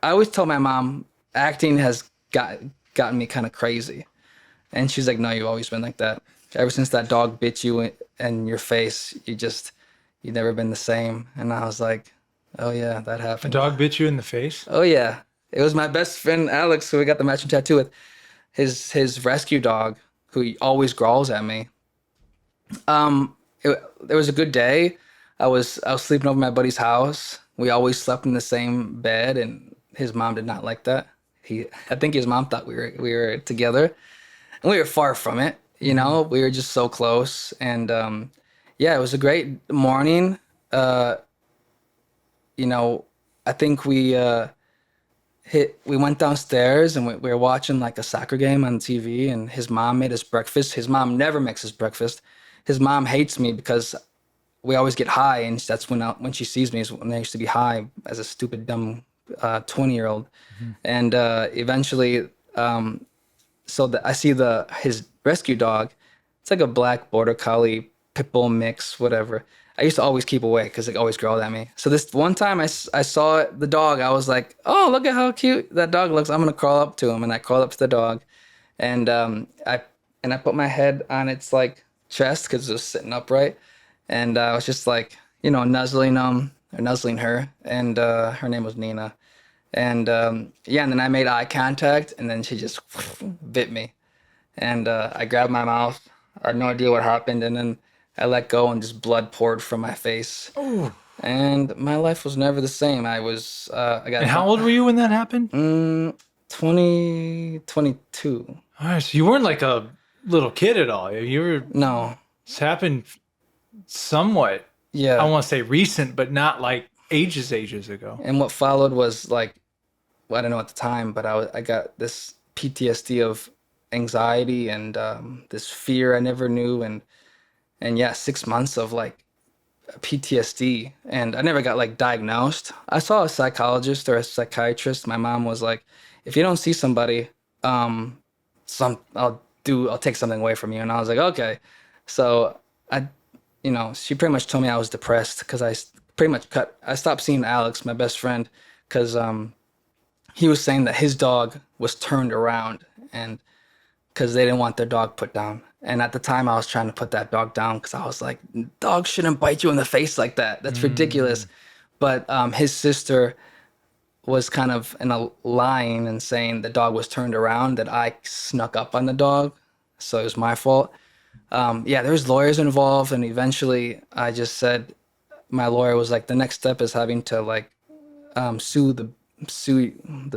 I always tell my mom acting has gotten me kind of crazy, and she's like, "No, you've always been like that. Ever since that dog bit you in your face, you've never been the same." And I was like, "Oh yeah, that A happened. dog bit you in the face? Oh yeah, it was my best friend Alex who we got the matching tattoo with. His rescue dog who always growls at me. Um, there was a good day. I was sleeping over at my buddy's house. We always slept in the same bed, and his mom did not like that. I think his mom thought we were together, and we were far from it. You Mm. know, we were just so close, and yeah, it was a great morning. Uh, you know, I think we went downstairs and we were watching like a soccer game on TV, and his mom made us breakfast. His mom never makes us breakfast. His mom hates me because we always get high, and that's when she sees me is when I used to be high as a stupid dumb 20-year-old. Mhm. And eventually, so I see the his rescue dog. It's like a black border collie pit bull mix, whatever. I used to always keep away because it always growled at me. So this one time I saw the dog, I was like, "Oh, look at how cute that dog looks! I'm gonna crawl up to him." And I crawled up to the dog, and I put my head on its like chest because it was sitting upright, and I was just like, nuzzling him or nuzzling her, and her name was Nina. And yeah, and then I made eye contact, and then she just bit me. And I grabbed my mouth. I had no idea what happened, and then I let go, and just blood poured from my face. Oh. And my life was never the same. I And got how old were you when that happened? 22. All right, so you weren't like a little kid at all. You were. No, This happened somewhat. I don't yeah. want to say recent, but not like ages ago. And what followed was like, well, I don't know at the time, but I got this PTSD of anxiety and this fear I never knew, and yeah, 6 months of like PTSD, and I never got like diagnosed. I saw a psychologist or a psychiatrist. My mom was like, if you don't see somebody, um, I'll take something away from you, and I was like, okay. So I, she pretty much told me I was depressed because pretty much I stopped seeing Alex, my best friend, because he was saying that his dog was turned around, and because they didn't want their dog put down. And at the time, I was trying to put that dog down because I was like, dogs shouldn't bite you in the face like that. That's ridiculous. Mm. But his sister was kind of in a line and saying the dog was turned around, that I snuck up on the dog. So it was my fault. Yeah, there was lawyers involved. And eventually I just said, my lawyer was like, the next step is having to like sue the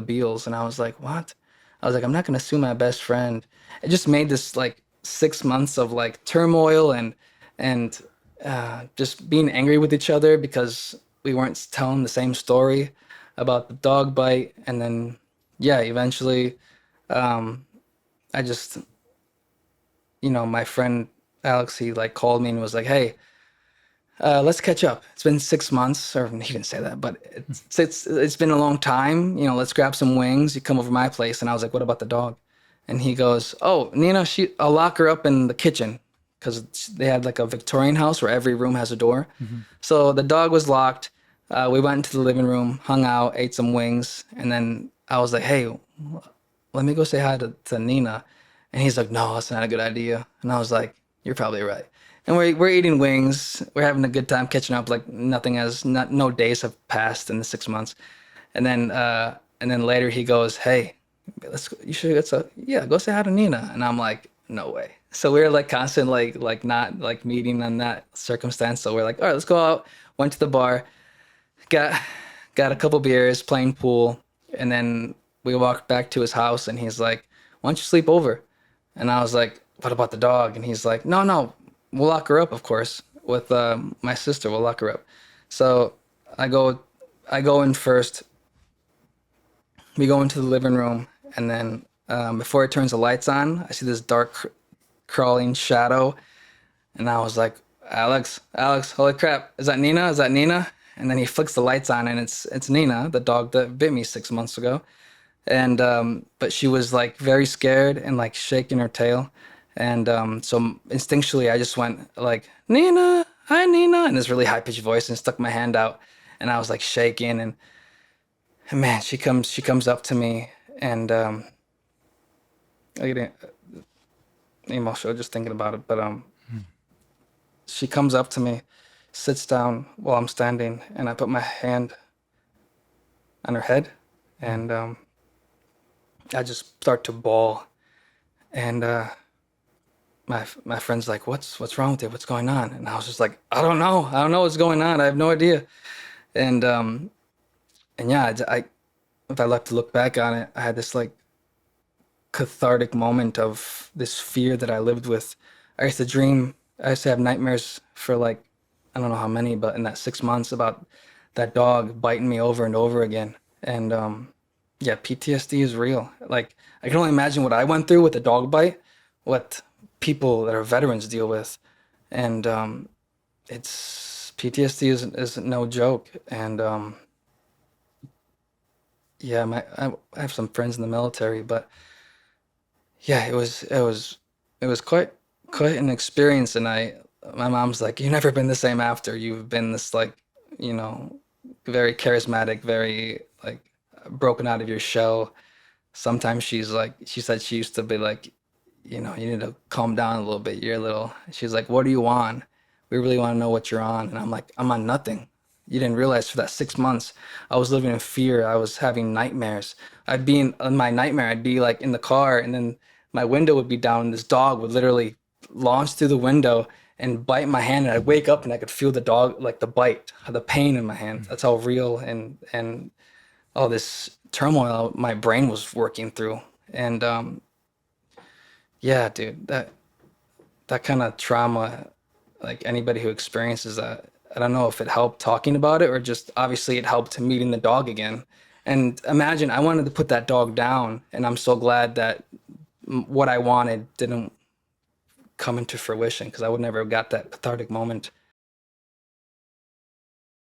Beals. And I was like, what? I was like, I'm not gonna sue my best friend. It just made this like 6 months of like turmoil and just being angry with each other because we weren't telling the same story about the dog bite. And then yeah, eventually um, I just my friend Alex, he like called me and was like, hey, let's catch up. It's been 6 months, or he didn't say that, but it's been a long time. Let's grab some wings. You come over to my place, and I was like, "What about the dog?" And he goes, "Oh, Nina, I'll lock her up in the kitchen because they had like a Victorian house where every room has a door. Mhm. So the dog was locked. We went into the living room, hung out, ate some wings, and then I was like, "Hey, let me go say hi to Nina." And he's like, "No, that's not a good idea." And I was like, "You're probably right." And we're eating wings. We're having a good time catching up. Like no days have passed in the 6 months. And then later he goes, "Hey, you should go say hi to Nina." And I'm like, "No way." So we are like constant like not like meeting on that circumstance. So we're like, "All right, let's go out." Went to the bar, got got a couple beers, playing pool, and then we walked back to his house. And he's like, "Why don't you sleep over?" And I was like, "What about the dog?" And he's like, "No, no, we'll lock her up, of course, with my sister. We'll lock her up." So I go, I go in first. We go into the living room, and then before it turns the lights on, I see this dark crawling shadow, and I was like, "Alex, Alex, holy crap! Is that Nina? Is that Nina?" And then he flicks the lights on, and it's Nina, the dog that bit me 6 months ago. And but she was like very scared and like shaking her tail. And so instinctually I just went like, "Nina, hi Nina," in this really high pitched voice, and stuck my hand out, and I was like shaking. And And man, she comes up to me, and I get emotional just thinking about it. But she comes up to me, sits down while I'm standing, and I put my hand on her head, and I just start to bawl. And my friend's like, "What's wrong with you? What's going on?" And I was just like, I don't know what's going on. I have no idea." And yeah, if I left to look back on it, I had this like cathartic moment of this fear that I lived with. I used to dream, I used to have nightmares for like, I don't know how many, but in that 6 months about that dog biting me over and over again. And yeah, PTSD is real. Like, I can only imagine what I went through with a dog bite, what people that are veterans deal with. And it's PTSD is no joke. And yeah, I have some friends in the military, but yeah, it was quite an experience. And my mom's like, "You've never been the same after. You've been this like, you know, very charismatic, very like broken out of your shell." Sometimes she said she used to be like, "You need to calm down a little bit. You're a little." She's like, "What are you on? We really want to know what you're on." And I'm like, "I'm on nothing. You didn't realize for that 6 months, I was living in fear. I was having nightmares. I'd be in my nightmare. I'd be like in the car, and then my window would be down. And this dog would literally launch through the window and bite my hand. And I'd wake up and I could feel the dog, like the bite, the pain in my hand. That's how real and all this turmoil my brain was working through. And yeah, dude, that kind of trauma, like anybody who experiences that, I don't know if it helped talking about it or just obviously it helped meeting the dog again. And imagine I wanted to put that dog down, and I'm so glad that what I wanted didn't come into fruition because I would never have got that cathartic moment.